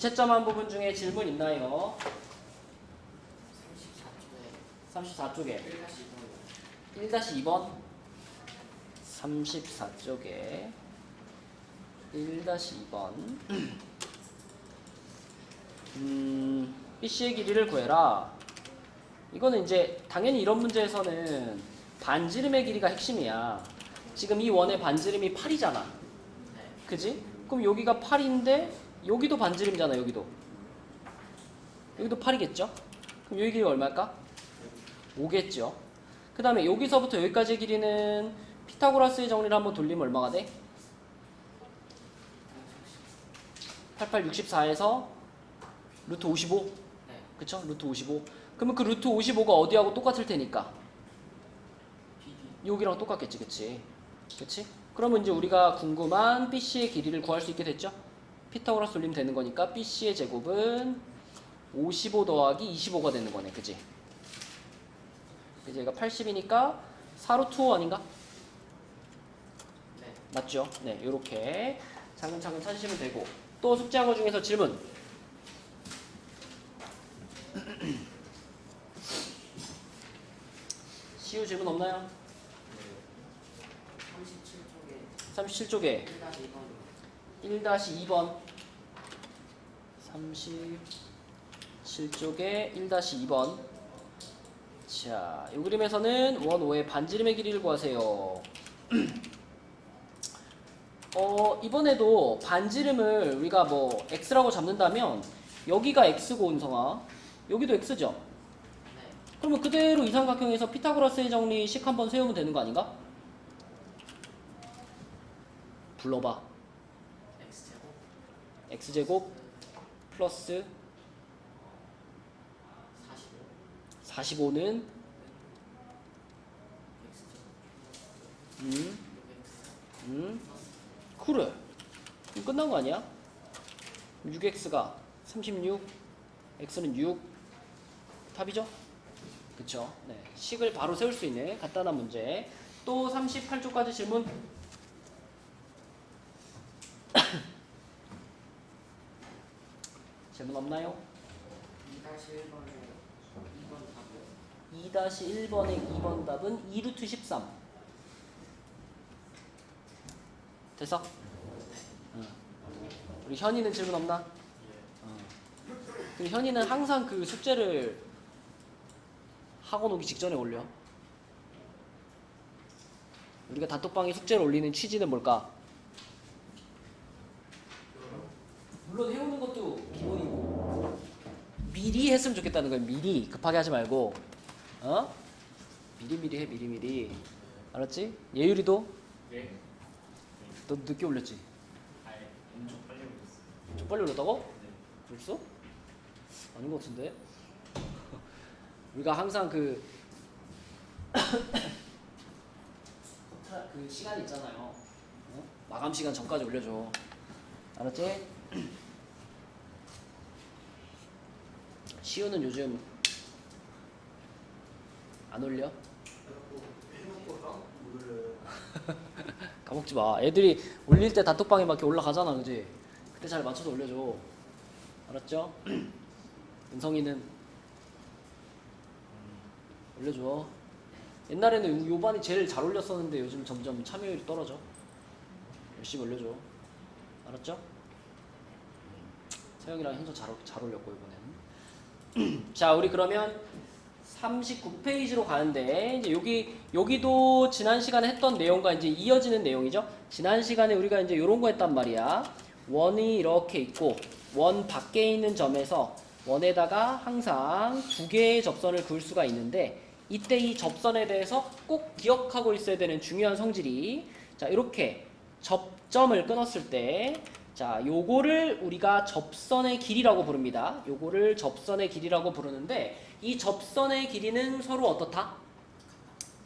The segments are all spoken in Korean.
지체점한 부분 중에 질문 있나요? 34쪽에 1-2번 34쪽에 1-2번 BC의 길이를 구해라. 이거는 이제 당연히 이런 문제에서는 반지름의 길이가 핵심이야. 지금 이 원의 반지름이 8이잖아. 그지? 그럼 여기가 8인데 여기도 반지름이잖아. 여기도 8이겠죠? 그럼 여기 길이가 얼마일까? 5겠죠. 그 다음에 여기서부터 여기까지의 길이는 피타고라스의 정리를 한번 돌리면 얼마가 돼? 8864에서 루트 55? 그쵸? 루트 55. 그러면 그 루트 55가 어디하고 똑같을 테니까 여기랑 똑같겠지. 그치? 그러면 이제 우리가 궁금한 BC의 길이를 구할 수 있게 됐죠? 피타고라스 돌리면 되는 거니까 BC의 제곱은 55 더하기 25가 되는 거네. 그치? 이제 얘가 80이니까 4루트 5 아닌가? 네. 맞죠? 네, 요렇게 차근차근 찾으시면 되고. 또 숙제한 거 중에서 질문. 시우 질문 없나요? 37쪽에 1-2번 37쪽에 1-2번. 자, 이 그림에서는 원 5의 반지름의 길이를 구하세요. 이번에도 반지름을 우리가 뭐 x라고 잡는다면 여기가 x고 운성아 여기도 x죠? 그러면 그대로 이 삼각형에서 피타고라스의 정리식 한번 세우면 되는 거 아닌가? 불러봐. x제곱 플러스 45는 그래. 그럼 끝난 거 아니야? 6x가 36, x는 6. 답이죠? 그쵸? 네. 식을 바로 세울 수 있는 간단한 문제. 또 38쪽까지 질문. 질문 없나요? 2-1번의 2번 답은 2루트 13. 됐어? 우리 현이는 질문 없나? 근데 현이는 항상 그 숙제를 학원 오기 직전에 올려. 우리가 단톡방에 숙제를 올리는 취지는 뭘까? 물론 해오는 것도 기본이고 미리 했으면 좋겠다는 거야. 미리 급하게 하지 말고 미리 해. 미리 알았지? 예율이도? 네. 너 늦게 올렸지? 엄청 빨리 올렸어요. 좀 빨리 올렸다고? 네. 벌써? 아닌 것 같은데? 우리가 항상 그 시간 있잖아요. 마감 시간 전까지 올려줘. 알았지? 시우는 요즘 안 올려? 까먹지 마. 애들이 올릴 때 단톡방에 막 이렇게 올라가잖아, 그지? 그때 잘 맞춰서 올려줘. 알았죠? 은성이는 올려줘. 옛날에는 요 반이 제일 잘 올렸었는데 요즘 점점 참여율이 떨어져. 열심히 올려줘. 알았죠? 세영이랑 현서 잘 올렸고 이번에는. 자, 우리 그러면 39페이지로 가는데 이제 여기도 지난 시간에 했던 내용과 이제 이어지는 내용이죠. 지난 시간에 우리가 이제 이런 거 했단 말이야. 원이 이렇게 있고 원 밖에 있는 점에서 원에다가 항상 두 개의 접선을 그을 수가 있는데 이때 이 접선에 대해서 꼭 기억하고 있어야 되는 중요한 성질이 자, 이렇게 접점을 끊었을 때 자, 요거를 우리가 접선의 길이라고 부릅니다. 요거를 접선의 길이라고 부르는데 이 접선의 길이는 서로 어떻다?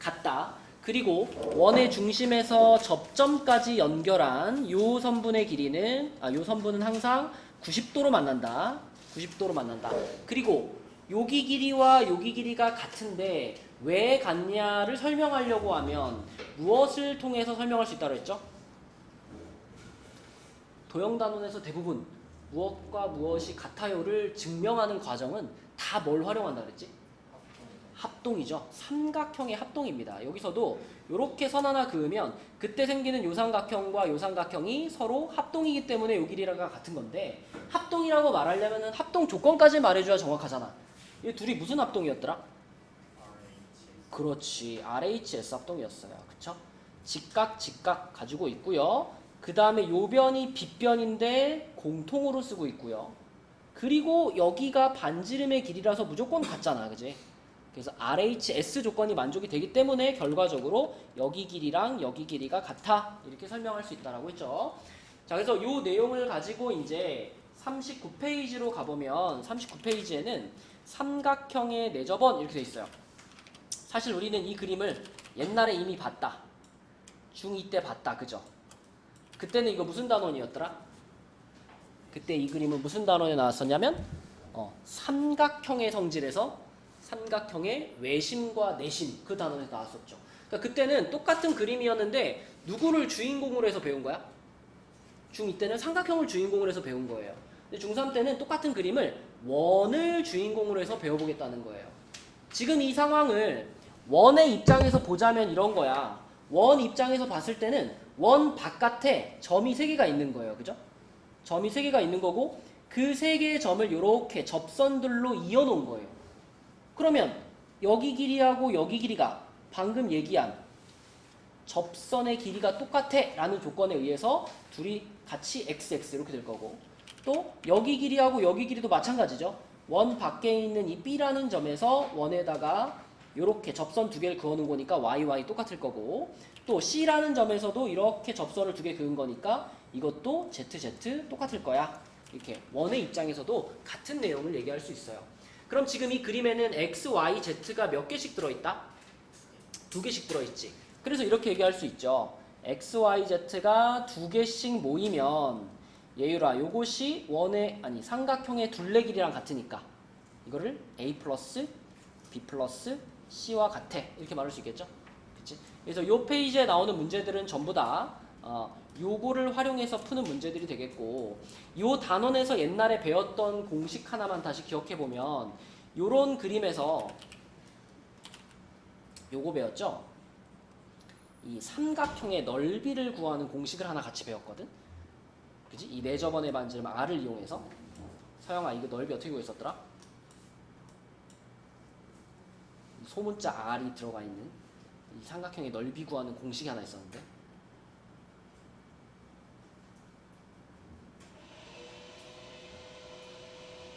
같다. 그리고 원의 중심에서 접점까지 연결한 요 선분의 길이는 요 선분은 항상 90도로 만난다. 90도로 만난다. 그리고 여기 길이와 여기 길이가 같은데 왜 같냐를 설명하려고 하면 무엇을 통해서 설명할 수 있다고 했죠? 도형단원에서 대부분 무엇과 무엇이 같아요를 증명하는 과정은 다 뭘 활용한다 그랬지? 합동이죠. 삼각형의 합동입니다. 여기서도 이렇게 선 하나 그으면 그때 생기는 요 삼각형과 요 삼각형이 서로 합동이기 때문에 요 길이가 같은 건데, 합동이라고 말하려면 합동 조건까지 말해줘야 정확하잖아. 이 둘이 무슨 합동이었더라? 그렇지, RHS 합동이었어요. 그쵸? 직각 직각 가지고 있고요. 그 다음에 요 변이 빗변인데 공통으로 쓰고 있고요. 그리고 여기가 반지름의 길이라서 무조건 같잖아, 그지? 그래서 RHS 조건이 만족이 되기 때문에 결과적으로 여기 길이랑 여기 길이가 같아, 이렇게 설명할 수 있다라고 했죠. 자, 그래서 요 내용을 가지고 이제 39페이지로 가보면 39페이지에는 삼각형의 내접원 이렇게 돼 있어요. 사실 우리는 이 그림을 옛날에 이미 봤다. 중2 때 봤다, 그죠? 그때는 이거 무슨 단원이었더라? 그때 이 그림은 무슨 단원에 나왔었냐면 삼각형의 성질에서 삼각형의 외심과 내심, 그 단원에서 나왔었죠. 그러니까 그때는 똑같은 그림이었는데 누구를 주인공으로 해서 배운 거야? 중2 때는 삼각형을 주인공으로 해서 배운 거예요. 근데 중3 때는 똑같은 그림을 원을 주인공으로 해서 배워보겠다는 거예요. 지금 이 상황을 원의 입장에서 보자면 이런 거야. 원 입장에서 봤을 때는 원 바깥에 점이 3개가 있는 거예요. 그죠? 점이 3개가 있는 거고, 그 3개의 점을 이렇게 접선들로 이어놓은 거예요. 그러면 여기 길이하고 여기 길이가 방금 얘기한 접선의 길이가 똑같아 라는 조건에 의해서 둘이 같이 XX 이렇게 될 거고, 또 여기 길이하고 여기 길이도 마찬가지죠. 원 밖에 있는 이 B라는 점에서 원에다가 이렇게 접선 2개를 그어놓은 거니까 YY 똑같을 거고, 또 C라는 점에서도 이렇게 접선을 2개 그은 거니까 이것도 ZZ 똑같을 거야. 이렇게 원의 입장에서도 같은 내용을 얘기할 수 있어요. 그럼 지금 이 그림에는 X, Y, Z가 몇 개씩 들어있다? 2개씩 들어있지. 그래서 이렇게 얘기할 수 있죠. X, Y, Z가 2개씩 모이면 예율아, 요것이 삼각형의 둘레 길이랑 같으니까 이거를 A 플러스 B 플러스 C와 같아, 이렇게 말할 수 있겠죠. 그치? 그래서 요 페이지에 나오는 문제들은 전부 다 요거를 활용해서 푸는 문제들이 되겠고, 요 단원에서 옛날에 배웠던 공식 하나만 다시 기억해보면, 요런 그림에서 요거 배웠죠? 이 삼각형의 넓이를 구하는 공식을 하나 같이 배웠거든? 그치? 이 내접원의 반지름 R을 이용해서. 서영아, 이거 넓이 어떻게 구했었더라? 소문자 R이 들어가 있는 이 삼각형의 넓이 구하는 공식이 하나 있었는데,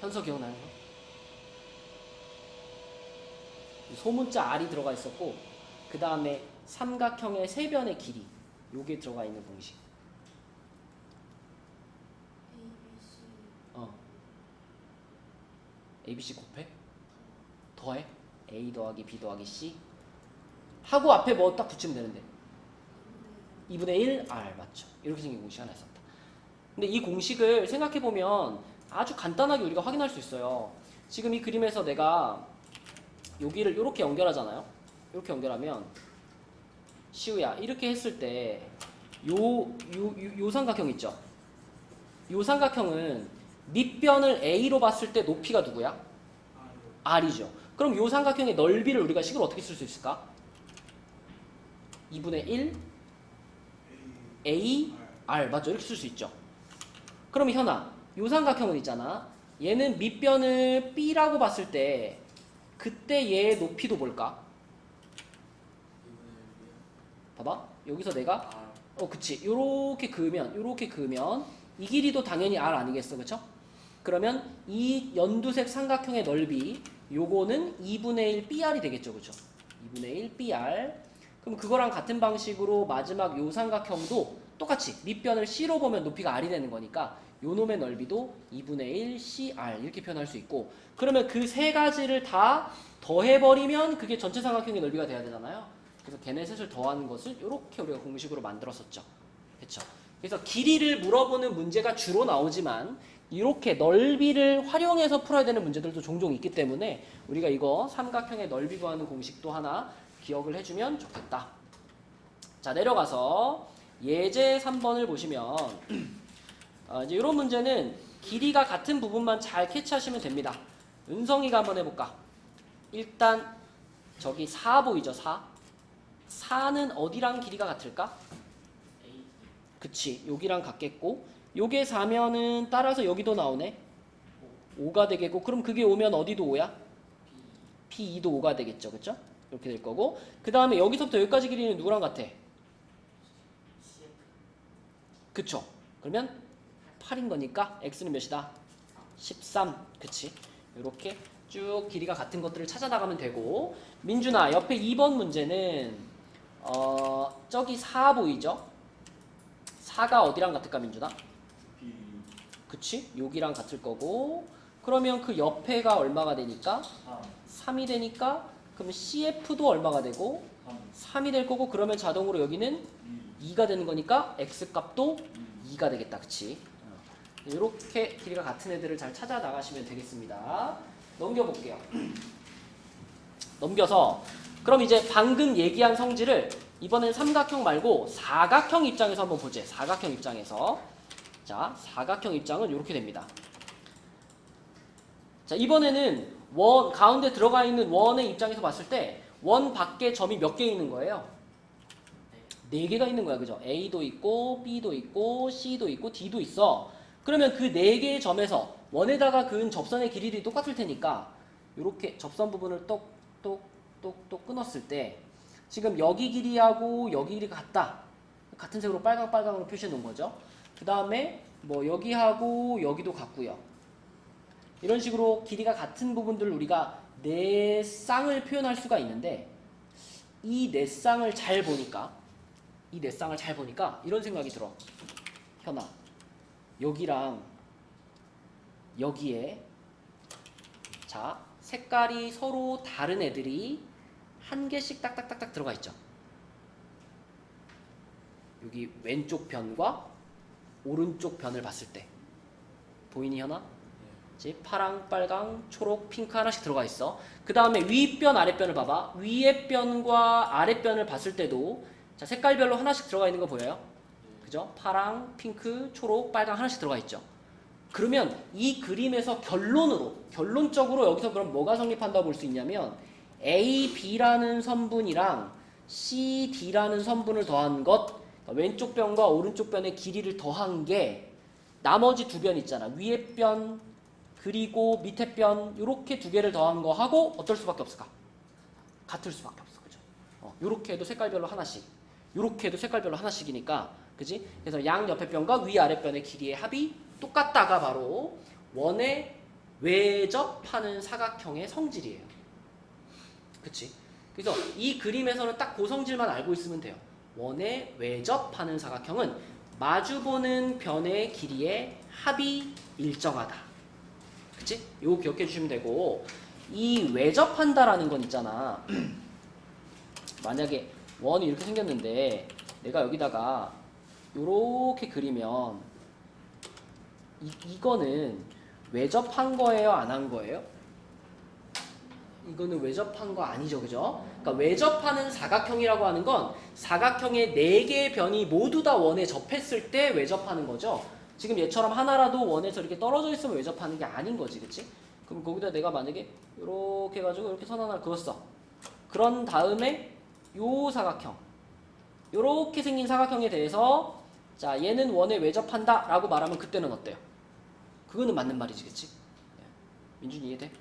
현서 기억나요? 소문자 R이 들어가 있었고, 그 다음에 삼각형의 세변의 길이, 요게 들어가 있는 공식. ABC 곱해? 더해? A 더하기 B 더하기 C 하고 앞에 뭐 딱 붙이면 되는데 2분의 1 R, 맞죠? 이렇게 생긴 공식 하나 있었다. 근데 이 공식을 생각해보면 아주 간단하게 우리가 확인할 수 있어요. 지금 이 그림에서 내가 여기를 이렇게 연결하잖아요. 이렇게 연결하면 시우야, 이렇게 했을 때 요 삼각형 있죠? 요 삼각형은 밑변을 A로 봤을 때 높이가 누구야? R이죠. 그럼 요 삼각형의 넓이를 우리가 식으로 어떻게 쓸 수 있을까? 2분의 1 A R, 맞죠? 이렇게 쓸 수 있죠. 그럼 현아, 요 삼각형은 있잖아. 얘는 밑변을 B라고 봤을 때 그때 얘의 높이도 뭘까? 봐봐. 여기서 내가 그치. 요렇게 그으면 이 길이도 당연히 R 아니겠어, 그쵸? 그러면 이 연두색 삼각형의 넓이, 요거는 2분의 1 BR이 되겠죠, 그쵸? 2분의 1 BR. 그럼 그거랑 같은 방식으로 마지막 요 삼각형도 똑같이 밑변을 C로 보면 높이가 R이 되는 거니까 요 놈의 넓이도 2분의 1 CR 이렇게 표현할 수 있고, 그러면 그 세 가지를 다 더해버리면 그게 전체 삼각형의 넓이가 돼야 되잖아요. 그래서 걔네 셋을 더하는 것을 이렇게 우리가 공식으로 만들었었죠. 그쵸? 그래서 길이를 물어보는 문제가 주로 나오지만 이렇게 넓이를 활용해서 풀어야 되는 문제들도 종종 있기 때문에 우리가 이거 삼각형의 넓이 구하는 공식도 하나 기억을 해주면 좋겠다. 자, 내려가서 예제 3번을 보시면 이제 이런 문제는 길이가 같은 부분만 잘 캐치하시면 됩니다. 은성이가 한번 해볼까? 일단 저기 4 보이죠? 4. 4는 어디랑 길이가 같을까? A 그치, 여기랑 같겠고 요게 4면은 따라서 여기도 나오네. 5가 되겠고 그럼 그게 오면 어디도 5야? P2도 5가 되겠죠. 그쵸? 이렇게 될 거고 그 다음에 여기서부터 여기까지 길이는 누구랑 같아? CF 그쵸? 그러면 8인 거니까 x는 몇이다? 13. 그치? 이렇게 쭉 길이가 같은 것들을 찾아 나가면 되고 민준아 옆에 2번 문제는 저기 4 보이죠? 4가 어디랑 같을까 민준아? B 그치? 여기랑 같을 거고 그러면 그 옆에가 얼마가 되니까? 3 3이 되니까 그럼 CF도 얼마가 되고 3 3이 될 거고 그러면 자동으로 여기는 2 2가 되는 거니까 x 값도 2 2가 되겠다. 그치? 이렇게 길이가 같은 애들을 잘 찾아 나가시면 되겠습니다. 넘겨볼게요. 넘겨서 그럼 이제 방금 얘기한 성질을 이번엔 삼각형 말고 사각형 입장에서 한번 보자. 사각형 입장에서 자 사각형 입장은 이렇게 됩니다. 자 이번에는 원 가운데 들어가 있는 원의 입장에서 봤을 때 원 밖에 점이 몇 개 있는 거예요? 4개가 있는 거야. 그죠? A도 있고 B도 있고 C도 있고 D도 있어. 그러면 그 4개의 점에서 원에다가 그은 접선의 길이들이 똑같을 테니까 이렇게 접선 부분을 똑똑똑똑 끊었을 때 지금 여기 길이하고 여기 길이가 같다. 같은 색으로 빨강으로 표시해 놓은 거죠. 그 다음에 뭐 여기하고 여기도 같고요. 이런 식으로 길이가 같은 부분들을 우리가 네 쌍을 표현할 수가 있는데 이 네 쌍을 잘 보니까 이런 생각이 들어. 현아, 여기랑 여기에 자 색깔이 서로 다른 애들이 한 개씩 딱딱딱딱 들어가 있죠. 여기 왼쪽 변과 오른쪽 변을 봤을 때 보이니 현아? 이제 파랑, 빨강, 초록, 핑크 하나씩 들어가 있어. 그 다음에 윗변, 아랫변을 봐봐. 위에 변과 아랫변을 봤을 때도 자 색깔별로 하나씩 들어가 있는 거 보여요? 그죠? 파랑, 핑크, 초록, 빨강 하나씩 들어가 있죠. 그러면 이 그림에서 결론적으로 여기서 그럼 뭐가 성립한다고 볼 수 있냐면 A, B라는 선분이랑 C, D라는 선분을 더한 것 왼쪽 변과 오른쪽 변의 길이를 더한 게 나머지 두 변 있잖아. 위에 변 그리고 밑에 변 이렇게 두 개를 더한 거 하고 어떨 수밖에 없을까? 같을 수밖에 없어. 그죠? 요렇게 해도 색깔별로 하나씩 요렇게 해도 색깔별로 하나씩이니까 그지? 그래서 양 옆에 변과 위아래 변의 길이의 합이 똑같다가 바로 원에 외접하는 사각형의 성질이에요. 그치? 그래서 이 그림에서는 딱 그 성질만 알고 있으면 돼요. 원에 외접하는 사각형은 마주보는 변의 길이의 합이 일정하다. 그치? 요거 기억해 주시면 되고 이 외접한다라는 건 있잖아. 만약에 원이 이렇게 생겼는데 내가 여기다가 요렇게 그리면 이거는 외접한 거예요? 안 한 거예요? 이거는 외접한 거 아니죠. 그죠? 그러니까 외접하는 사각형이라고 하는 건 사각형의 4개의 변이 모두 다 원에 접했을 때 외접하는 거죠. 지금 얘처럼 하나라도 원에서 이렇게 떨어져 있으면 외접하는 게 아닌 거지. 그치? 그럼 거기다 내가 만약에 이렇게 해가지고 이렇게 선 하나 그었어. 그런 다음에 요 사각형 요렇게 생긴 사각형에 대해서 자 얘는 원에 외접한다 라고 말하면 그때는 어때요? 그거는 맞는 말이지. 그치? 민준이 이해돼?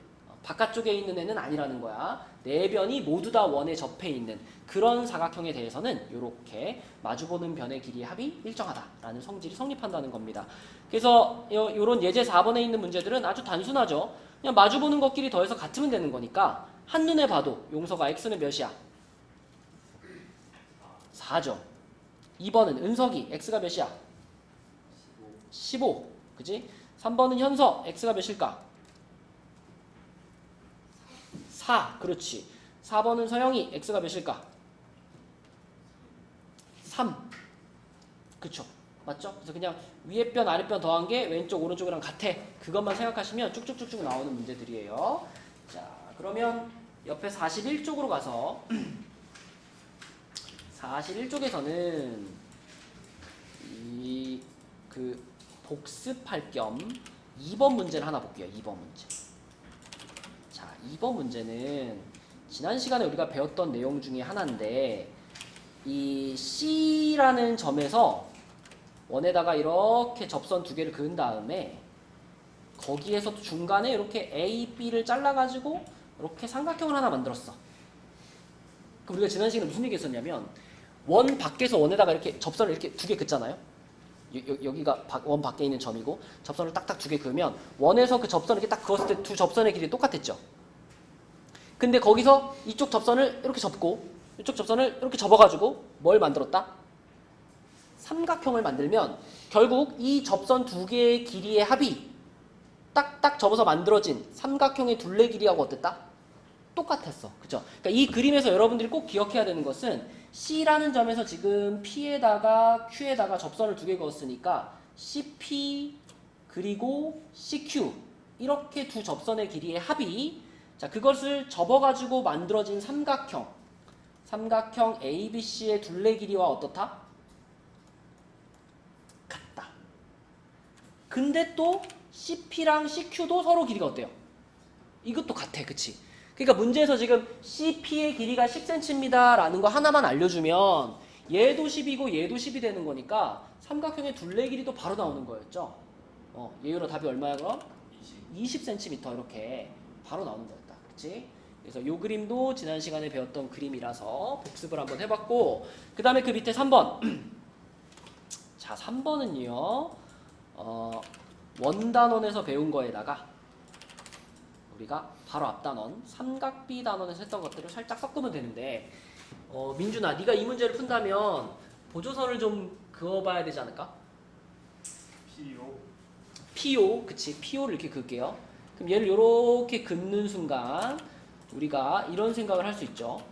바깥쪽에 있는 애는 아니라는 거야. 네 변이 모두 다 원에 접해 있는 그런 사각형에 대해서는 이렇게 마주보는 변의 길이의 합이 일정하다라는 성질이 성립한다는 겁니다. 그래서 이런 예제 4번에 있는 문제들은 아주 단순하죠. 그냥 마주보는 것끼리 더해서 같으면 되는 거니까 한눈에 봐도 용서가 x는 몇이야? 4죠. 2번은 은석이 x가 몇이야? 15. 그지? 3번은 현서 x가 몇일까? 4. 그렇지. 4번은 서영이 x가 몇일까? 3. 그쵸. 맞죠? 그래서 그냥 위에 변 아래 변 더한 게 왼쪽 오른쪽이랑 같아. 그것만 생각하시면 쭉쭉쭉쭉 나오는 문제들이에요. 자 그러면 옆에 41쪽으로 가서 41쪽에서는 이 그 복습할 겸 2번 문제를 하나 볼게요. 2번 문제. 자, 2번 문제는 지난 시간에 우리가 배웠던 내용 중에 하나인데 이 C라는 점에서 원에다가 이렇게 접선 두 개를 그은 다음에 거기에서 중간에 이렇게 A, B를 잘라가지고 이렇게 삼각형을 하나 만들었어. 그럼 우리가 지난 시간에 무슨 얘기 했었냐면 원 밖에서 원에다가 이렇게 접선을 이렇게 두 개 긋잖아요. 여기가 원 밖에 있는 점이고 접선을 딱딱 두 개 그으면 원에서 그 접선을 이렇게 딱 그었을 때 두 접선의 길이 똑같았죠. 근데 거기서 이쪽 접선을 이렇게 접고 이쪽 접선을 이렇게 접어가지고 뭘 만들었다? 삼각형을 만들면 결국 이 접선 두 개의 길이의 합이 딱딱 접어서 만들어진 삼각형의 둘레 길이하고 어땠다? 똑같았어. 그죠? 그러니까 이 그림에서 여러분들이 꼭 기억해야 되는 것은 C라는 점에서 지금 P에다가 Q에다가 접선을 두 개 그었으니까 CP 그리고 CQ 이렇게 두 접선의 길이의 합이 자 그것을 접어가지고 만들어진 삼각형 ABC의 둘레 길이와 어떻다? 같다. 근데 또 CP랑 CQ도 서로 길이가 어때요? 이것도 같아. 그치? 그러니까 문제에서 지금 CP의 길이가 10cm입니다 라는 거 하나만 알려주면 얘도 10이고 얘도 10이 되는 거니까 삼각형의 둘레 길이도 바로 나오는 거였죠. 예유로 답이 얼마야 그럼? 20cm 이렇게 바로 나오는 거였다. 그치? 그래서 이 그림도 지난 시간에 배웠던 그림이라서 복습을 한번 해봤고 그 다음에 그 밑에 3번 자 3번은요 원단원에서 배운 거에다가 우리가 바로 앞단원 삼각비 단원에서 했던 것들을 살짝 섞으면 되는데 민준아 네가 이 문제를 푼다면 보조선을 좀 그어봐야 되지 않을까? PO 그치 PO를 이렇게 그을게요. 그럼 얘를 이렇게 긋는 순간 우리가 이런 생각을 할 수 있죠.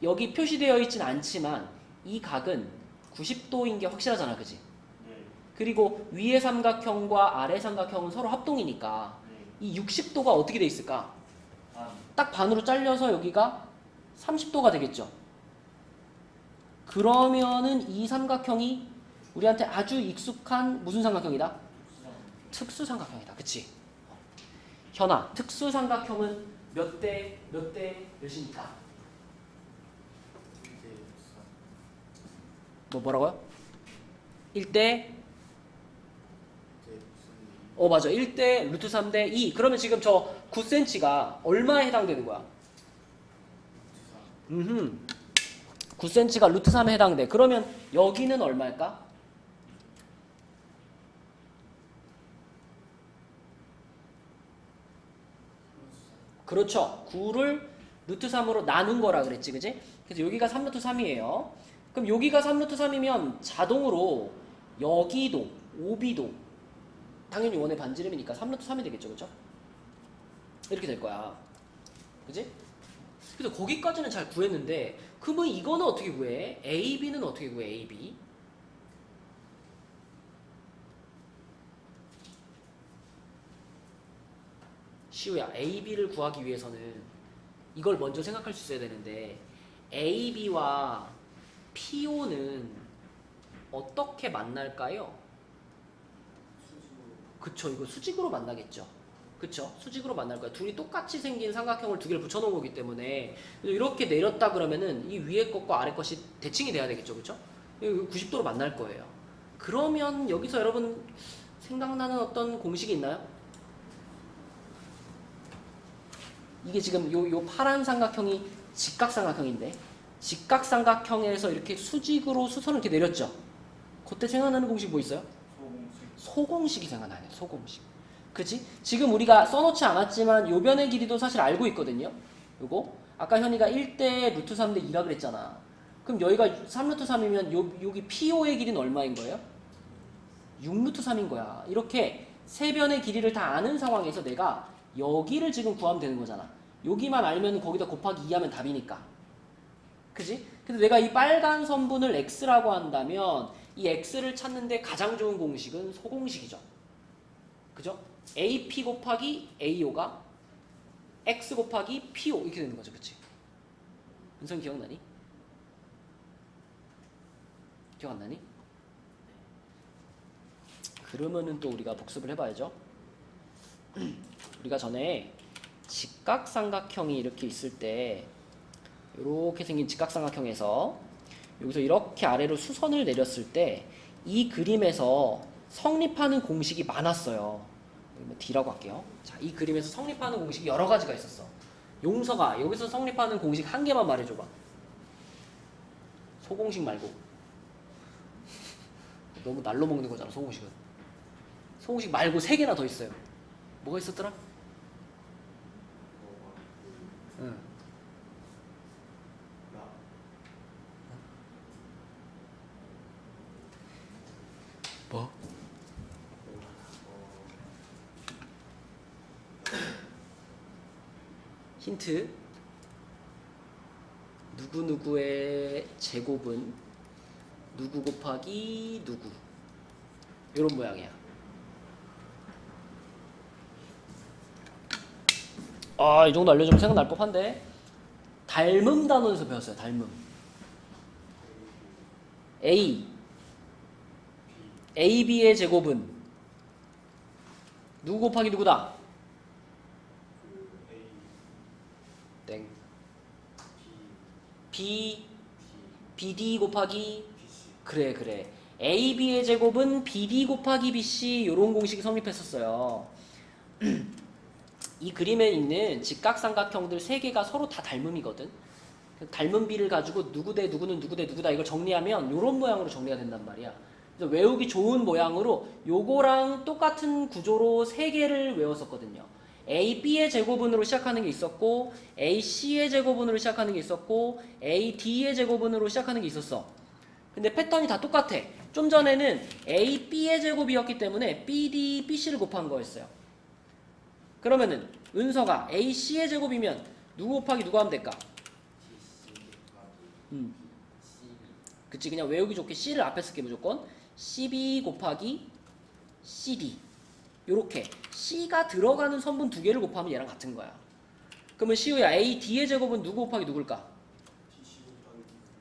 여기 표시되어 있진 않지만 이 각은 90도인 게 확실하잖아. 그치? 네. 그리고 위의 삼각형과 아래 삼각형은 서로 합동이니까 이 60도가 어떻게 돼 있을까? 딱 반으로 잘려서 여기가 30도가 되겠죠. 그러면은 이 삼각형이 우리한테 아주 익숙한 무슨 삼각형이다? 특수 삼각형이다. 그치? 현아, 특수 삼각형은 몇 대 몇입니까? 뭐라고요? 1대 맞아. 1대 루트 3대 2. 그러면 지금 저 9cm가 얼마에 해당되는 거야? 9cm가 루트 3에 해당돼. 그러면 여기는 얼마일까? 그렇죠. 9를 루트 3으로 나눈 거라 그랬지. 그지? 그래서 여기가 3루트 3이에요. 그럼 여기가 3루트 3이면 자동으로 여기도 OB도 당연히 원의 반지름이니까 3루트 3이 되겠죠. 그죠? 이렇게 될 거야. 그지? 그래서 거기까지는 잘 구했는데 그러면 이거는 어떻게 구해? AB는 어떻게 구해? AB? 시우야, AB를 구하기 위해서는 이걸 먼저 생각할 수 있어야 되는데 AB와 PO는 어떻게 만날까요? 그쵸, 이거 수직으로 만나겠죠. 그쵸? 수직으로 만날 거야. 둘이 똑같이 생긴 삼각형을 두 개를 붙여놓은 거기 때문에 이렇게 내렸다 그러면은 이 위에 것과 아래 것이 대칭이 돼야 되겠죠. 그쵸? 90도로 만날 거예요. 그러면 여기서 여러분 생각나는 어떤 공식이 있나요? 이게 지금 요 파란 삼각형이 직각삼각형인데 직각삼각형에서 이렇게 수직으로 수선을 이렇게 내렸죠. 그때 생각나는 공식 뭐 있어요? 소공식이 생각나네. 소공식. 그치? 지금 우리가 써놓지 않았지만 요 변의 길이도 사실 알고 있거든요. 요거 아까 현이가 1대 루트 3대 2라 그랬잖아. 그럼 여기가 3루트 3이면 여기 PO의 길이는 얼마인 거예요? 6루트 3인 거야. 이렇게 세 변의 길이를 다 아는 상황에서 내가 여기를 지금 구하면 되는 거잖아. 여기만 알면 거기다 곱하기 2 하면 답이니까. 그지? 근데 내가 이 빨간 선분을 x라고 한다면 이 x를 찾는데 가장 좋은 공식은 소공식이죠. 그죠? AP 곱하기 AO가 x 곱하기 PO 이렇게 되는 거죠. 그치? 은성 기억나니? 기억 안 나니? 그러면은 또 우리가 복습을 해봐야죠. 우리가 전에 직각삼각형이 이렇게 있을 때 이렇게 생긴 직각삼각형에서 여기서 이렇게 아래로 수선을 내렸을 때 이 그림에서 성립하는 공식이 많았어요. 뭐 D라고 할게요. 자, 이 그림에서 성립하는 공식이 여러 가지가 있었어. 용서가 여기서 성립하는 공식 한 개만 말해줘봐. 소공식 말고. 너무 날로 먹는 거잖아, 소공식은. 소공식 말고 세 개나 더 있어요. 뭐가 있었더라? 응. 뭐? 힌트. 누구누구의 제곱은 누구 곱하기 누구. 이런 모양이야. 아, 이 정도 알려주면 생각날 법한데. 닮음 단원에서 배웠어요. 닮음. AB의 제곱은 누구 곱하기 누구다? 땡. BD 곱하기 그래. AB의 제곱은 BD 곱하기 BC 요런 공식이 성립했었어요. 이 그림에 있는 직각삼각형들 3개가 서로 다 닮음이거든. 닮은 비를 가지고 누구 대 누구는 누구 대 누구다 이걸 정리하면 요런 모양으로 정리가 된단 말이야. 그래서 외우기 좋은 모양으로 요거랑 똑같은 구조로 3개를 외웠었거든요. AB의 제곱은으로 시작하는 게 있었고 AC의 제곱은으로 시작하는 게 있었고 AD의 제곱은으로 시작하는 게 있었어. 근데 패턴이 다 똑같아. 좀 전에는 AB의 제곱이었기 때문에 BD, BC를 곱한 거였어요. 그러면은 은서가 AC의 제곱이면 누구 곱하기 누구 하면 될까? 그치, 그냥 외우기 좋게 C를 앞에 쓸게 무조건. CB 곱하기 CD. 요렇게 C가 들어가는 선분 2개를 곱하면 얘랑 같은 거야. 그러면 시우야, AD의 제곱은 누구 곱하기 누굴까?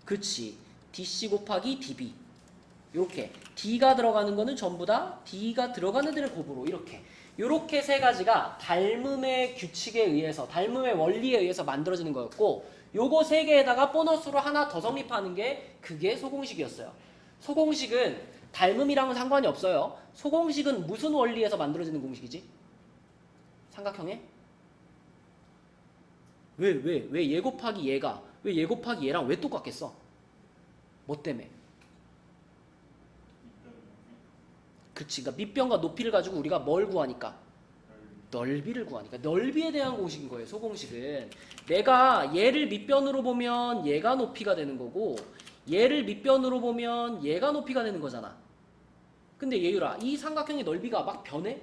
그치, DC 곱하기 DB. 요렇게 D가 들어가는 거는 전부 다 D가 들어가는 데를 곱으로 이렇게. 요렇게 3가지가 닮음의 규칙에 의해서, 닮음의 원리에 의해서 만들어지는 거였고, 요거 3개에다가 보너스로 하나 더 성립하는 게 그게 소공식이었어요. 소공식은 닮음이랑은 상관이 없어요. 소공식은 무슨 원리에서 만들어지는 공식이지? 삼각형에? 왜 얘 곱하기 얘가, 왜 얘 곱하기 얘랑 왜 똑같겠어? 뭐 때문에? 그치, 그러니까 밑변과 높이를 가지고 우리가 뭘 구하니까? 넓이를 구하니까. 넓이에 대한 공식인 거예요, 소공식은. 내가 얘를 밑변으로 보면 얘가 높이가 되는 거고, 얘를 밑변으로 보면 얘가 높이가 되는 거잖아. 근데 예유라, 이 삼각형의 넓이가 막 변해?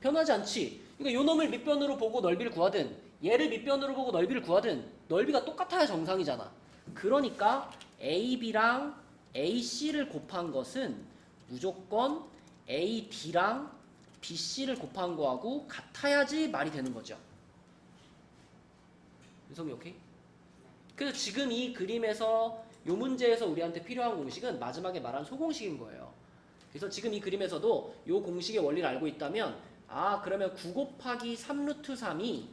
변하지 않지. 그러니까 요 놈을 밑변으로 보고 넓이를 구하든, 얘를 밑변으로 보고 넓이를 구하든, 넓이가 똑같아야 정상이잖아. 그러니까 AB랑 AC를 곱한 것은 무조건 AD랑 BC를 곱한 거하고 같아야지 말이 되는 거죠. 윤성이 오케이? 그래서 지금 이 그림에서 요 문제에서 우리한테 필요한 공식은 마지막에 말한 소공식인 거예요. 그래서 지금 이 그림에서도 요 공식의 원리를 알고 있다면, 아, 그러면 9 곱하기 3루트 3이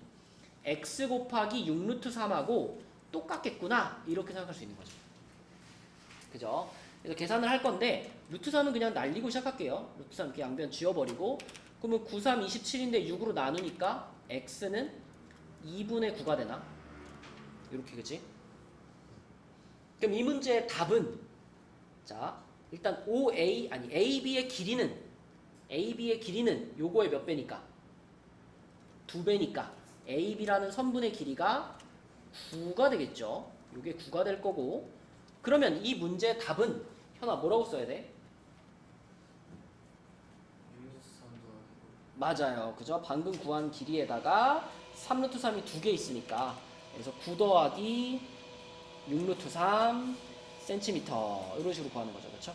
x 곱하기 6루트 3하고 똑같겠구나, 이렇게 생각할 수 있는 거죠. 그죠? 그래서 계산을 할 건데 루트 3은 그냥 날리고 시작할게요. 루트 3 이렇게 양변 지워버리고, 그러면 9, 3, 27인데 6으로 나누니까 x는 2분의 9가 되나? 이렇게, 그치? 그럼 이 문제의 답은, 자, 일단 AB의 길이는 요거의 몇 배니까? 2배니까 AB라는 선분의 길이가 9가 되겠죠. 요게 9가 될 거고, 그러면 이 문제의 답은 현아 뭐라고 써야 돼? 맞아요. 그죠? 방금 구한 길이에다가 3루트 3이 2개 있으니까, 그래서 9 더하기 6루트 3 센티미터 이런 식으로 구하는 거죠. 그렇죠?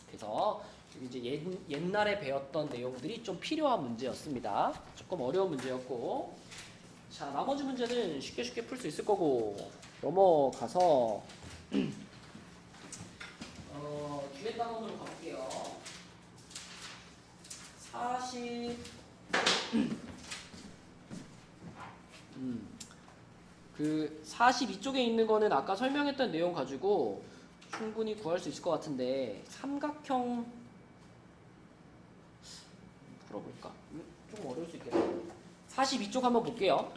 그래서 이제 옛날에 배웠던 내용들이 좀 필요한 문제였습니다. 조금 어려운 문제였고, 자, 나머지 문제는 쉽게 풀 수 있을 거고, 넘어가서 뒤에 단원으로 가볼게요. 40 그 42쪽에 있는 거는 아까 설명했던 내용 가지고 충분히 구할 수 있을 것 같은데 삼각형 풀어볼까? 좀 어려울 수 있겠다. 42쪽 한번 볼게요.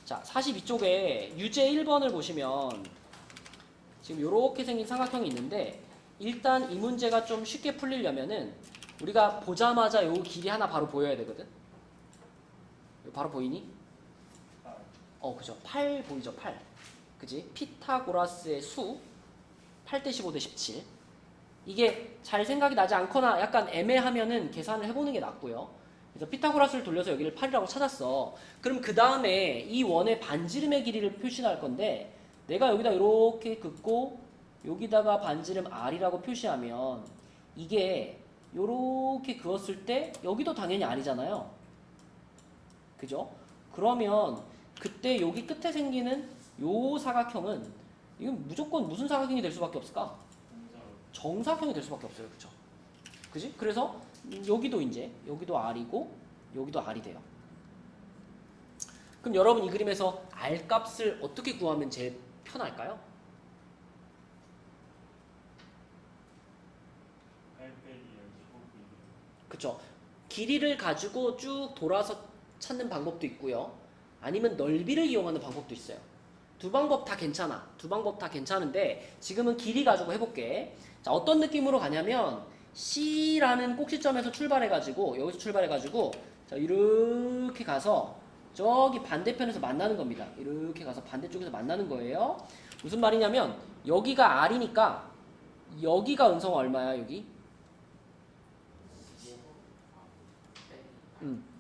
자, 42쪽에 유제 1번을 보시면 지금 이렇게 생긴 삼각형이 있는데 일단 이 문제가 좀 쉽게 풀리려면은 우리가 보자마자 요 길이 하나 바로 보여야 되거든. 이거 바로 보이니? 그죠. 8 보이죠? 8. 그지? 피타고라스의 수 8대 15 대 17. 이게 잘 생각이 나지 않거나 약간 애매하면은 계산을 해보는 게 낫고요. 그래서 피타고라스를 돌려서 여기를 8이라고 찾았어. 그럼 그 다음에 이 원의 반지름의 길이를 표시할 건데 내가 여기다 이렇게 긋고 여기다가 반지름 r이라고 표시하면 이게 요렇게 그었을 때 여기도 당연히 r이잖아요. 그죠? 그러면 그때 여기 끝에 생기는 요 사각형은 이건 무조건 무슨 사각형이 될 수밖에 없을까? 정사각형이 될 수밖에 없어요. 그쵸? 그지? 그래서 여기도 이제 여기도 r이고 여기도 r이 돼요. 그럼 여러분 이 그림에서 r 값을 어떻게 구하면 제일 편할까요? 그쵸? 길이를 가지고 쭉 돌아서 찾는 방법도 있고요. 아니면 넓이를 이용하는 방법도 있어요. 두 방법 다 괜찮아. 두 방법 다 괜찮은데 지금은 길이 가지고 해볼게. 자, 어떤 느낌으로 가냐면 C라는 꼭지점에서 출발해가지고 여기서 출발해가지고 자, 이렇게 가서 저기 반대편에서 만나는 겁니다. 이렇게 가서 반대쪽에서 만나는 거예요. 무슨 말이냐면 여기가 R이니까 여기가 은성아 얼마야 여기?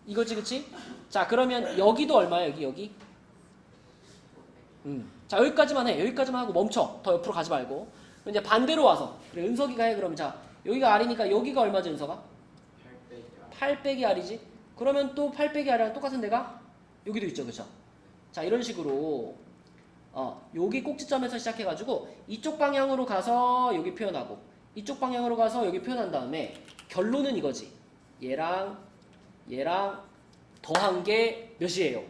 이거지 그치? 자 그러면 여기도 얼마야 여기? 자 여기까지만 해. 여기까지만 하고 멈춰. 더 옆으로 가지 말고. 그럼 이제 반대로 와서 그래 은석이가 해. 그럼 자 여기가 R이니까 여기가 얼마지 은석아? 8 빼기 R이지. 그러면 또 8 빼기 R이랑 똑같은 데가 여기도 있죠 그쵸? 자 이런 식으로 여기 꼭지점에서 시작해가지고 이쪽 방향으로 가서 여기 표현하고 이쪽 방향으로 가서 여기 표현한 다음에 결론은 이거지. 얘랑 더한 게 몇이에요?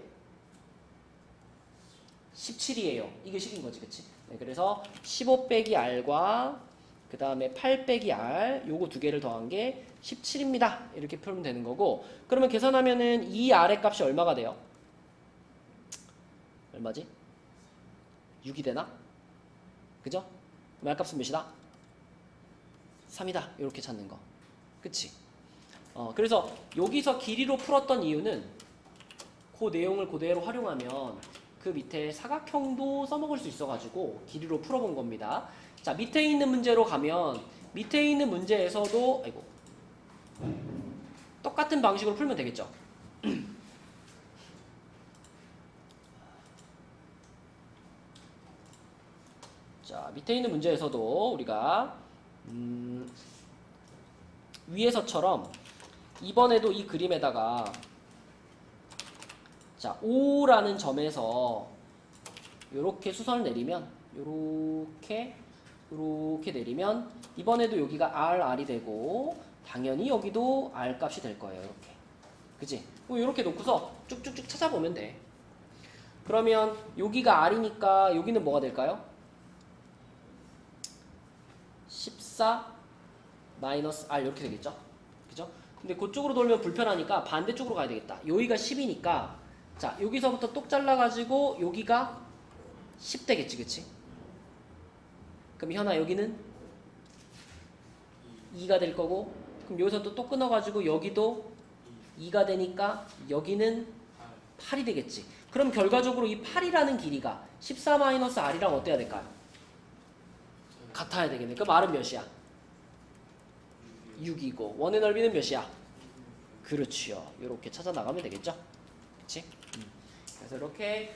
17이에요. 이게 식인 거지, 그치? 네, 그래서 15 빼기 R과 그 다음에 8 빼기 R 요거 두 개를 더한 게 17입니다. 이렇게 표현하면 되는 거고 그러면 계산하면은 이 R의 값이 얼마가 돼요? 얼마지? 6이 되나? 그죠? 그럼 R 값은 몇이다? 3이다. 이렇게 찾는 거. 그치? 그래서 여기서 길이로 풀었던 이유는 그 내용을 그대로 활용하면 그 밑에 사각형도 써먹을 수 있어가지고 길이로 풀어본 겁니다. 자 밑에 있는 문제로 가면 밑에 있는 문제에서도 똑같은 방식으로 풀면 되겠죠. 자 밑에 있는 문제에서도 우리가 위에서처럼 이번에도 이 그림에다가 자 5라는 점에서 요렇게 수선을 내리면 요렇게 내리면 이번에도 여기가 R이 되고 당연히 여기도 R 값이 될 거예요. 이렇게 그치? 요렇게 놓고서 쭉쭉쭉 찾아보면 돼. 그러면 여기가 R이니까 여기는 뭐가 될까요? 14 마이너스 R 이렇게 되겠죠? 그죠? 근데 그쪽으로 돌면 불편하니까 반대쪽으로 가야 되겠다. 여기가 10이니까 자 여기서부터 똑 잘라가지고 여기가 10 되겠지 그치? 그럼 현아 여기는 2가 될 거고 그럼 여기서 또 끊어가지고 여기도 2가 되니까 여기는 8이 되겠지. 그럼 결과적으로 이 8이라는 길이가 14-R이랑 어때야 될까요? 같아야 되겠네. 그럼 R은 몇이야? 6이고 원의 넓이는 몇이야? 그렇지요. 이렇게 찾아 나가면 되겠죠? 그치? 그래서 이렇게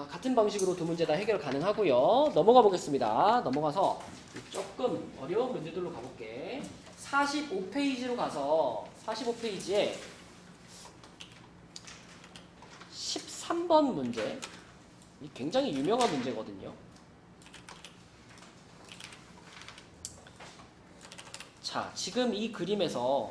같은 방식으로 두 문제 다 해결 가능하고요. 넘어가 보겠습니다. 넘어가서 조금 어려운 문제들로 가볼게. 45페이지로 가서 45페이지에 13번 문제. 이 굉장히 유명한 문제거든요. 자, 지금 이 그림에서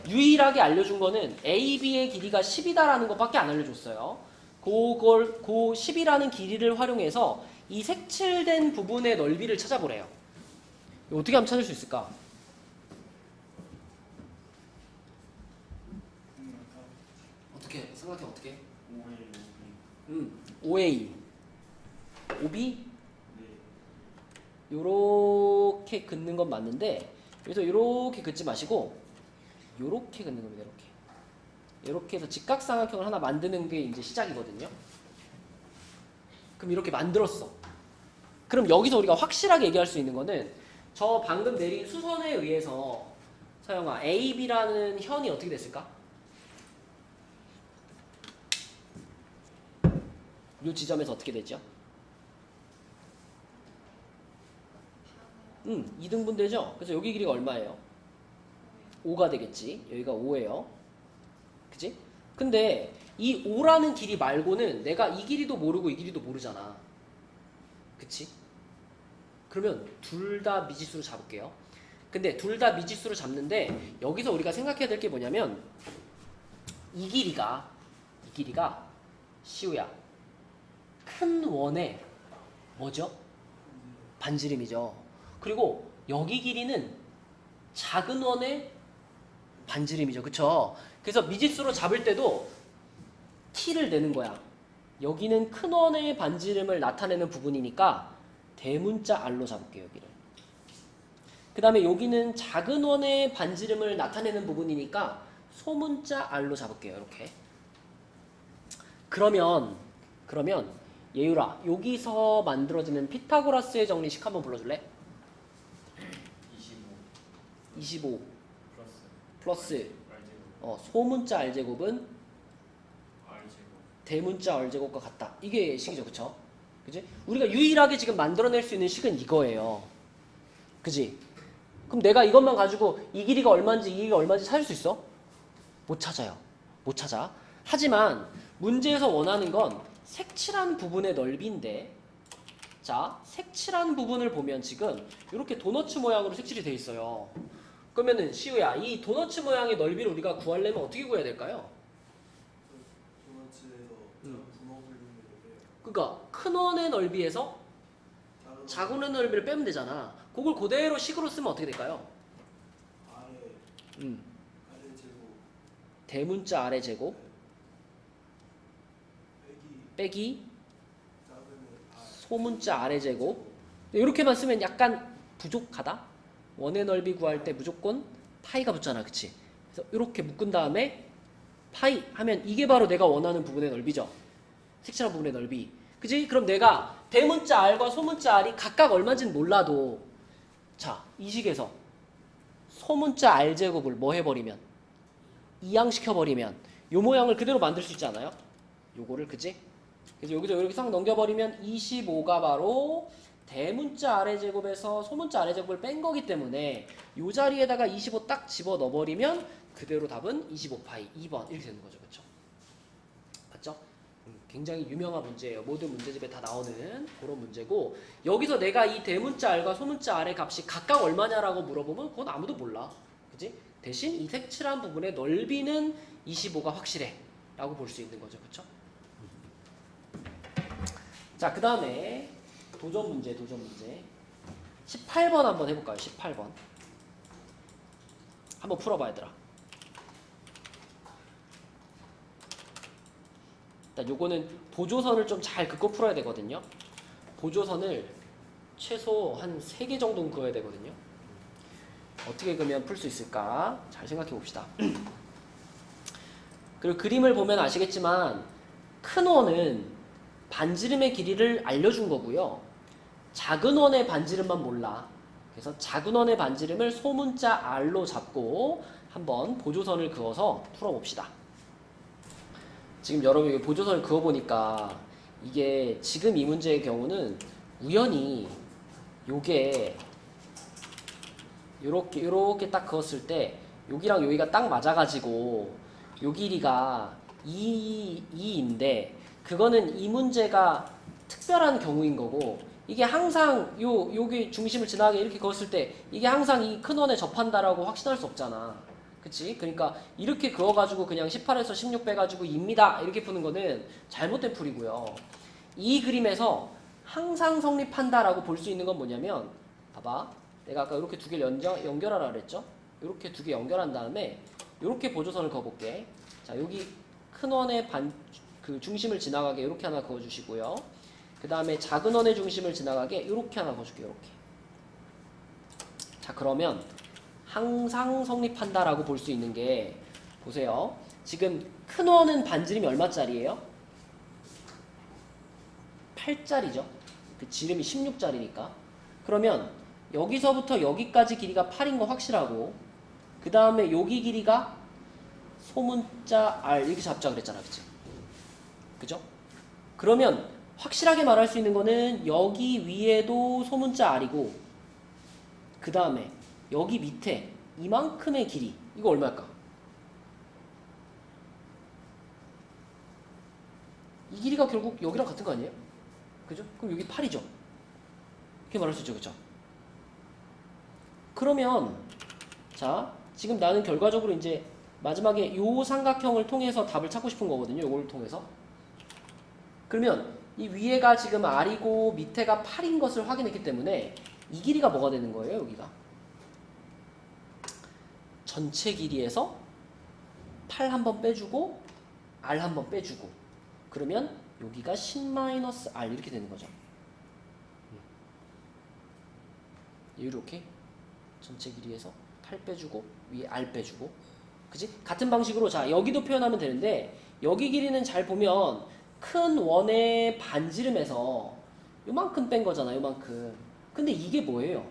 유일하게 알려준 거는 AB의 길이가 10이다라는 것밖에 안 알려줬어요. 그 10이라는 길이를 활용해서 이 색칠된 부분의 넓이를 찾아보래요. 이거 어떻게 하면 찾을 수 있을까? 어떻게 생각해 어떻게? 5A 5B 요렇게 긋는 건 맞는데 여기서 요렇게 긋지 마시고 요렇게 긋는 겁니다. 이렇게 해서 직각삼각형을 하나 만드는 게 이제 시작이거든요. 그럼 이렇게 만들었어. 그럼 여기서 우리가 확실하게 얘기할 수 있는 거는 저 방금 내린 수선에 의해서 서영아 AB라는 현이 어떻게 됐을까? 이 지점에서 어떻게 되죠? 2등분 되죠? 그래서 여기 길이가 얼마예요? 5가 되겠지. 여기가 5예요. 그치? 근데 이 5라는 길이 말고는 내가 이 길이도 모르고 이 길이도 모르잖아. 그치? 그러면 둘 다 미지수로 잡을게요. 근데 둘 다 미지수로 잡는데 여기서 우리가 생각해야 될 게 뭐냐면 이 길이가 시우야 큰 원의 뭐죠? 반지름이죠. 그리고 여기 길이는 작은 원의 반지름이죠. 그쵸? 그래서 미지수로 잡을 때도 t를 내는 거야. 여기는 큰 원의 반지름을 나타내는 부분이니까 대문자 r로 잡을게요. 여기를. 그 다음에 여기는 작은 원의 반지름을 나타내는 부분이니까 소문자 r로 잡을게요. 이렇게. 그러면 예유라 여기서 만들어지는 피타고라스의 정리식 한번 불러줄래? 25 플러스 소문자 r제곱은 대문자 r제곱과 같다. 이게 식이죠. 그쵸? 그치? 우리가 유일하게 지금 만들어낼 수 있는 식은 이거예요. 그치? 그럼 내가 이것만 가지고 이 길이가 얼마인지 이 길이가 얼마인지 찾을 수 있어? 못 찾아요. 못 찾아. 하지만 문제에서 원하는 건 색칠한 부분의 넓이인데 자, 색칠한 부분을 보면 지금 이렇게 도너츠 모양으로 색칠이 돼 있어요. 그러면은 시우야 이 도너츠 모양의 넓이를 우리가 구하려면 어떻게 구해야 될까요? 그러니까 큰 원의 넓이에서 작은 원의 넓이를 빼면 되잖아. 그걸 그대로 식으로 쓰면 어떻게 될까요? 대문자 아래 제곱 빼기 소문자 아래 제곱. 이렇게만 쓰면 약간 부족하다. 원의 넓이 구할 때 무조건 파이가 붙잖아. 그치? 그래서 이렇게 묶은 다음에 파이 하면 이게 바로 내가 원하는 부분의 넓이죠. 색칠한 부분의 넓이. 그치? 그럼 내가 대문자 r과 소문자 r이 각각 얼마인지는 몰라도 자, 이 식에서 소문자 r제곱을 뭐 해버리면 이항시켜버리면 요 모양을 그대로 만들 수 있지 않아요? 요거를 그치? 그래서 여기서 이렇게 싹 넘겨버리면 25가 바로 대문자 아래제곱에서 소문자 아래제곱을 뺀 거기 때문에 이 자리에다가 25 딱 집어 넣어버리면 그대로 답은 25파이 2번 이렇게 되는 거죠. 그쵸? 맞죠? 굉장히 유명한 문제예요. 모든 문제집에 다 나오는 그런 문제고 여기서 내가 이 대문자 r과 소문자 r의 값이 각각 얼마냐라고 물어보면 그건 아무도 몰라. 그치? 대신 이 색칠한 부분의 넓이는 25가 확실해 라고 볼 수 있는 거죠. 그쵸? 자, 그 다음에 도전 문제 18번 한번 해볼까요? 18번 한번 풀어봐 얘들아. 일단 요거는 보조선을 좀 잘 긋고 풀어야 되거든요. 보조선을 최소 한 3개 정도는 그어야 되거든요. 어떻게 그으면 풀 수 있을까? 잘 생각해 봅시다. 그리고 그림을 보면 아시겠지만 큰 원은 반지름의 길이를 알려준 거고요. 작은 원의 반지름만 몰라. 그래서 작은 원의 반지름을 소문자 r로 잡고 한번 보조선을 그어서 풀어봅시다. 지금 여러분 여기 보조선을 그어보니까 이게 지금 이 문제의 경우는 우연히 요게 요렇게 딱 그었을 때 여기랑 여기가 딱 맞아가지고 요 길이가 2인데 그거는 이 문제가 특별한 경우인 거고 이게 항상 여기 중심을 지나게 이렇게 그었을 때 이게 항상 이 큰 원에 접한다라고 확신할 수 없잖아. 그치? 그러니까 이렇게 그어가지고 그냥 18에서 16 빼가지고 2입니다. 이렇게 푸는 거는 잘못된 풀이고요. 이 그림에서 항상 성립한다라고 볼 수 있는 건 뭐냐면 봐봐. 내가 아까 이렇게 두 개를 연결하라 그랬죠? 이렇게 두 개 연결한 다음에 이렇게 보조선을 그어볼게. 자, 여기 큰 원의 그 중심을 지나가게 이렇게 하나 그어주시고요. 그 다음에 작은 원의 중심을 지나가게 이렇게 하나 그어줄게요. 이렇게. 자, 그러면 항상 성립한다라고 볼 수 있는 게 보세요. 지금 큰 원은 반지름이 얼마짜리예요? 8짜리죠. 그 지름이 16짜리니까. 그러면 여기서부터 여기까지 길이가 8인 거 확실하고 그 다음에 여기 길이가 소문자 R 이렇게 잡자 그랬잖아. 그치? 그죠? 그러면 확실하게 말할 수 있는 거는 여기 위에도 소문자 R이고 그 다음에 여기 밑에 이만큼의 길이 이거 얼마일까? 이 길이가 결국 여기랑 같은 거 아니에요? 그죠? 그럼 여기 8이죠? 이렇게 말할 수 있죠. 그죠? 그러면 자 지금 나는 결과적으로 이제 마지막에 요 삼각형을 통해서 답을 찾고 싶은 거거든요. 요걸 통해서. 그러면 이 위에가 지금 R이고 밑에가 8인 것을 확인했기 때문에 이 길이가 뭐가 되는 거예요? 여기가 전체 길이에서 8 한번 빼주고 R 한번 빼주고 그러면 여기가 10-R 이렇게 되는 거죠. 이렇게 전체 길이에서 8 빼주고 위에 R 빼주고 그치? 같은 방식으로 자 여기도 표현하면 되는데 여기 길이는 잘 보면 큰 원의 반지름에서 요만큼 뺀 거잖아. 요만큼. 근데 이게 뭐예요?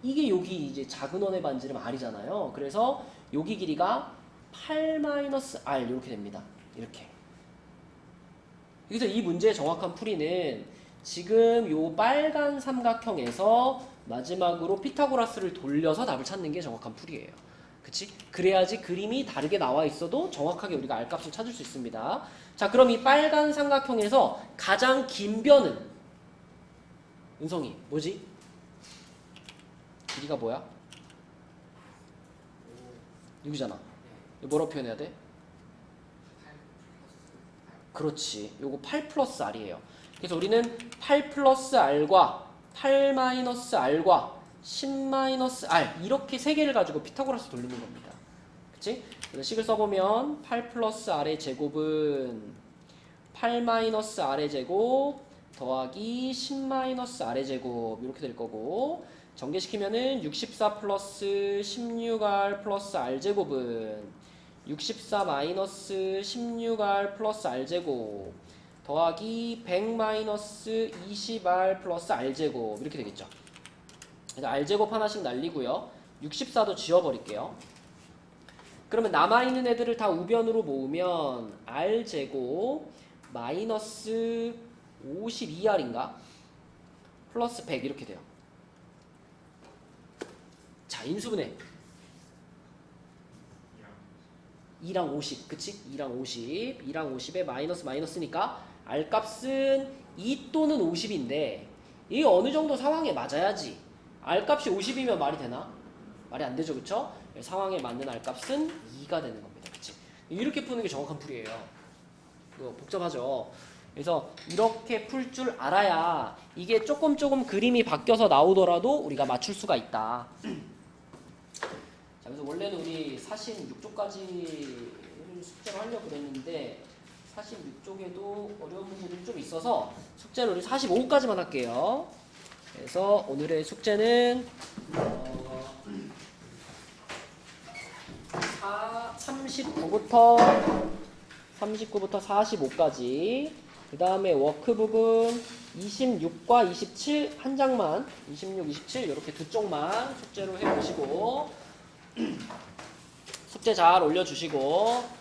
이게 여기 이제 작은 원의 반지름 R이잖아요. 그래서 여기 길이가 8-R 이렇게 됩니다. 이렇게. 그래서 이 문제의 정확한 풀이는 지금 요 빨간 삼각형에서 마지막으로 피타고라스를 돌려서 답을 찾는 게 정확한 풀이에요. 그치? 그래야지 그림이 다르게 나와 있어도 정확하게 우리가 R값을 찾을 수 있습니다. 자, 그럼 이 빨간 삼각형에서 가장 긴 변은 은성이 뭐지? 길이가 뭐야? 여기잖아. 이거 뭐라고 표현해야 돼? 그렇지. 요거 8 플러스 R이에요. 그래서 우리는 8 플러스 R과 8 마이너스 R과 10-R 이렇게 세 개를 가지고 피타고라스 돌리는 겁니다. 그치? 그래서 식을 써보면 8 플러스 R의 제곱은 8 마이너스 R의 제곱 더하기 10-R의 제곱 이렇게 될 거고 전개시키면은 64 플러스 16R 플러스 R 제곱은 64 마이너스 16R 플러스 R 제곱 더하기 100 마이너스 20R 플러스 R 제곱 이렇게 되겠죠. 그래서 R제곱 하나씩 날리고요. 64도 지워버릴게요. 그러면 남아있는 애들을 다 우변으로 모으면 R제곱 마이너스 52R인가? 플러스 100 이렇게 돼요. 자, 인수분해. 2랑 50, 그치? 2랑 50, 2랑 50에 마이너스니까 R값은 2 또는 50인데 이 어느 정도 상황에 맞아야지. R값이 50이면 말이 되나? 말이 안 되죠, 그쵸? 상황에 맞는 R값은 2가 되는 겁니다, 그치? 이렇게 푸는 게 정확한 풀이에요. 이거 복잡하죠? 그래서 이렇게 풀 줄 알아야 이게 조금 그림이 바뀌어서 나오더라도 우리가 맞출 수가 있다. 자, 그래서 원래는 우리 46쪽까지 숙제를 하려고 그랬는데 46쪽에도 어려운 문제들이 좀 있어서 숙제는 우리 45까지만 할게요. 그래서 오늘의 숙제는 39부터 45까지 그 다음에 워크북은 26과 27 한 장만 26, 27 이렇게 두 쪽만 숙제로 해보시고 숙제 잘 올려주시고